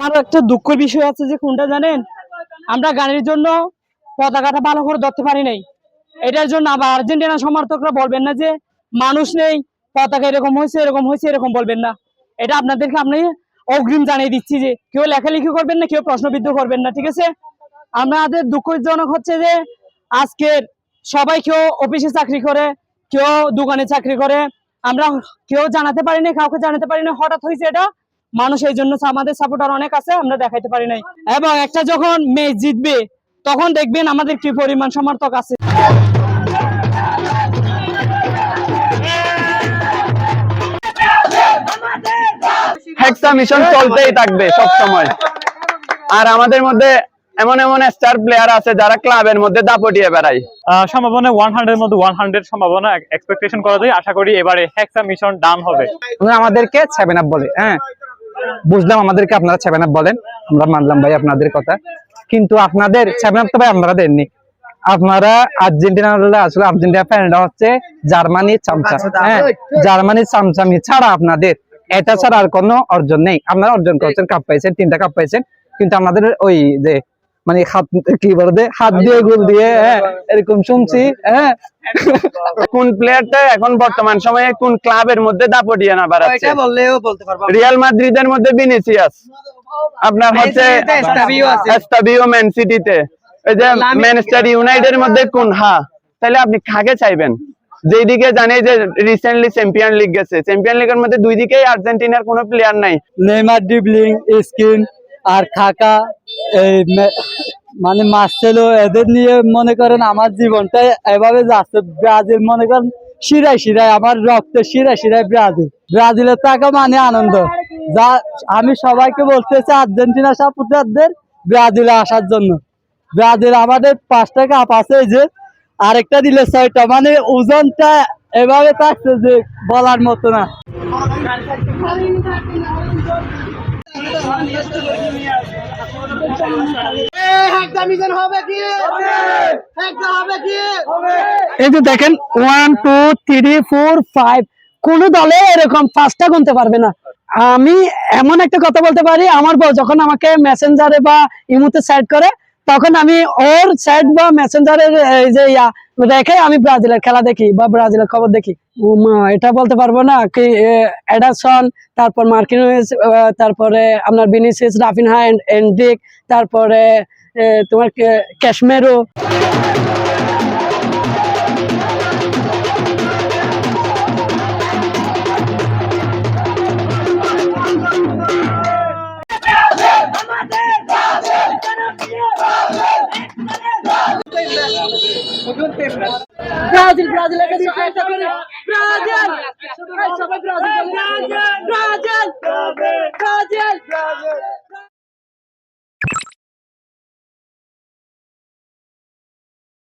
আরো একটা দুঃখের বিষয় আছে যে কোনটা জানেন, আমরা গানের জন্য পতাকাটা ভালো করে ধরতে পারি নাই। এটার জন্য আবার আর্জেন্টিনা সমর্থকরা বলবেন না যে মানুষ নেই, পতাকা এরকম হয়েছে এরকম হয়েছে এরকম বলবেন না। এটা আপনাদেরকে আমি অগ্রিম জানিয়ে দিচ্ছি যে কেউ লেখালেখি করবেন না, কেউ প্রশ্নবিদ্ধ করবেন না, ঠিক আছে। আমাদের দুঃখজনক হচ্ছে যে আজকের সবাই কেউ অফিসে চাকরি করে, কেউ দোকানে চাকরি করে, আমরা কেউ জানাতে পারি না, কাউকে জানাতে পারি না হঠাৎ হয়েছে এটা। মানুষ এই জন্য আমাদের সাপোর্টার অনেক আছে, আমরা দেখাইতে পারি নাই। এবং একটা যখন ম্যাচ জিতবে তখন দেখবেন আমাদের কি পরিমাণ সমর্থক আছে। হেক্সা মিশন চলতেই থাকবে সব সময়। আর আমাদের মধ্যে এমন এমন স্টার প্লেয়ার আছে যারা ক্লাবের মধ্যে দাপটিয়ে বেড়ায়। সম্ভাবনা 100 এর মধ্যে 100 সম্ভাবনা এক্সপেকটেশন করা যায়। আশা করি এবারে হেক্সা মিশন ডান হবে। আমাদেরকে 7 আপ বলে, হ্যাঁ বুঝলাম, আমাদেরকে আপনারা 7 আপ বলেন, আমরা মানলাম ভাই আপনাদের কথা, কিন্তু আপনাদের 7 আপ তো ভাই আপনারা দেননি। আপনারা আর্জেন্টিনা আসলে আর্জেন্টিনা ফ্যানরা হচ্ছে জার্মানির চামচা, হ্যাঁ জার্মানির চামচামি ছাড়া আপনাদের এটা ছাড়া আর কোনো অর্জন নেই। আপনারা অর্জন করেছেন, কাপ পাইছেন, 3টা কাপ পাইছেন, কিন্তু আমাদের ওই যে মানে হাত কি বলতে হাত দিয়ে গোল দিয়ে এরকম শুনছি। হ্যাঁ কোন প্লেয়ারটা এখন বর্তমান সময়ে কোন ক্লাবের মধ্যে দাপটিয়ে না বেড়াচ্ছে? রিয়াল মাদ্রিদের মধ্যে ভিনিসিয়াস, আপনার হচ্ছে এস্তাবিও ম্যান সিটিতে, এই যে ম্যানচেস্টার ইউনাইটেডের মধ্যে কোন তাহলে আপনি কাকে চাইবেন? যেদিকে জানে যে রিসেন্টলি চ্যাম্পিয়ন লিগ গেছে, চ্যাম্পিয়ন লিগের মধ্যে দুই দিকেই আর্জেন্টিনার কোনো প্লেয়ার নাই। নেইমার, ড্রিবলিং, স্কিন আর খাকা, এই মানে মার্সেলো, এদের নিয়ে মনে করেন আমার জীবনটা এভাবে যাচ্ছে। ব্রাজিল মনে করেন শিরায় শিরায়, আমার রক্তে শিরায় শিরায় ব্রাজিলের টাকা মানে আনন্দ। যা আমি সবাইকে বলতেছি আর্জেন্টিনা সাপোর্টারদের ব্রাজিলে আসার জন্য। ব্রাজিল আমাদের 5টা কাপ আছে, যে আরেকটা দিলে 6টা, মানে ওজনটা এভাবে থাকছে যে বলার মতো না। এই যে দেখেন 1 2 3 4 5 কোন দলে এরকম 5টা গুনতে পারবে না। আমি এমন একটা কথা বলতে পারি, আমার বউ যখন আমাকে মেসেঞ্জারে বা ইমোতে চ্যাট করে, তখন আমি ওর চ্যাট বা মেসেঞ্জারে এই যে রেখে আমি ব্রাজিলের খেলা দেখি বা ব্রাজিলের খবর দেখি। এটা বলতে পারবো না কি এডারসন, তারপর মার্কিনোস, তারপরে আপনার ভিনিসিয়াস, রাফিনহা, এন্ড্রিক, তারপরে তোমার Casemiro. Brazil Brazil Brazil Brazil.